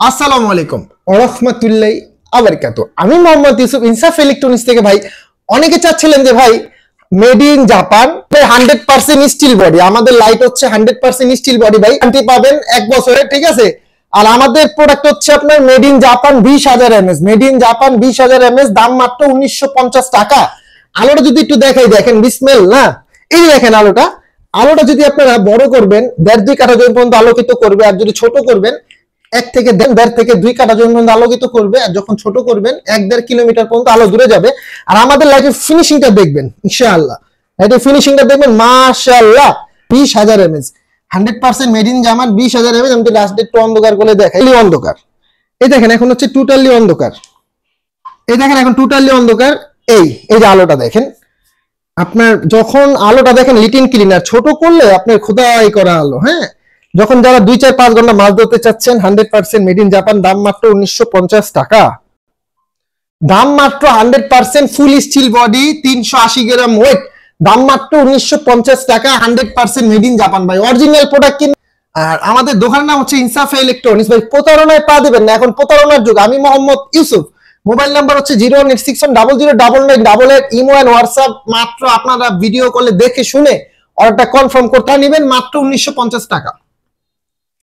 আসসালামু আলাইকুম ওয়া রাহমাতুল্লাহি ওয়া বারাকাতুহু। আমি মোহাম্মদ ইউসুফ, ইনসাফ ইলেকট্রনিক্স থেকে। ভাই, অনেকে চাচ্ছিলেন যে ভাই made in Japan 100% steel body, আমাদের লাইট হচ্ছে 100% স্টিল বডি ভাই, গ্যারান্টি পাবেন 1 বছরে, ঠিক আছে। আর আমাদের প্রোডাক্ট হচ্ছে আপনার made in Japan 20,000 MS, made in Japan 20,000 MS, দাম মাত্র 1950 টাকা। আলোটা যদি একটু দেখাই, দেখেন বিসমিল না, এই দেখেন আলোটা। আলোটা যদি আপনারা বড় করবেন 1.5-2 কাঠা জমি পর্যন্ত আলোকিত করবে, আর যদি ছোট করবেন 1 থেকে 1.5 থেকে 2 কাঠা জমি পর্যন্ত আলোকিত করবে, আর যখন ছোট করবেন 1-1.5 কিলোমিটার পর্যন্ত আলো দূরে যাবে। আর আমাদের লাইটের ফিনিশিংটা দেখবেন ইনশাআল্লাহ, লাইটের ফিনিশিংটা দেখবেন মাশাআল্লাহ। 20,000 MS 100% made in Japan 20,000 MS. আমি লাস্ট একটু অন্ধকার করে দেখাই, অন্ধকার। এই দেখেন এখন হচ্ছে টোটালি অন্ধকার, এই দেখেন এখন টোটালি অন্ধকার। এই যে আলোটা দেখেন, আপনার যখন আলোটা দেখেন লিটিন ক্লিনার, ছোট করলে আপনার খোদাই করা আলো। হ্যাঁ, যখন যারা 2-4-5 ঘন্টা মাছ ধরতে চাচ্ছেন, 100% মেড ইন জাপান, দাম মাত্র 1950 টাকা। দাম মাত্র 100% ফুল স্টিল বডি, 380 গ্রাম ওয়েট, দাম মাত্র 1950 টাকা। 100% মেড ইন জাপান ভাই, অরিজিনাল প্রোডাক্ট। আর আমাদের দোকানের নাম হচ্ছে ইনসাফ ইলেকট্রনিক্স। ভাই, প্রতারণায় পা দিবেন না, এখন প্রতারণার যুগ। আমি মোহাম্মদ ইউসুফ, মোবাইল নাম্বার হচ্ছে 01861009988। ইমো এন্ড হোয়াটসঅ্যাপ, মাত্র আপনারা ভিডিও কলে দেখে শুনে অর্ডারটা কনফার্ম করতে নেবেন মাত্র 1950 টাকা।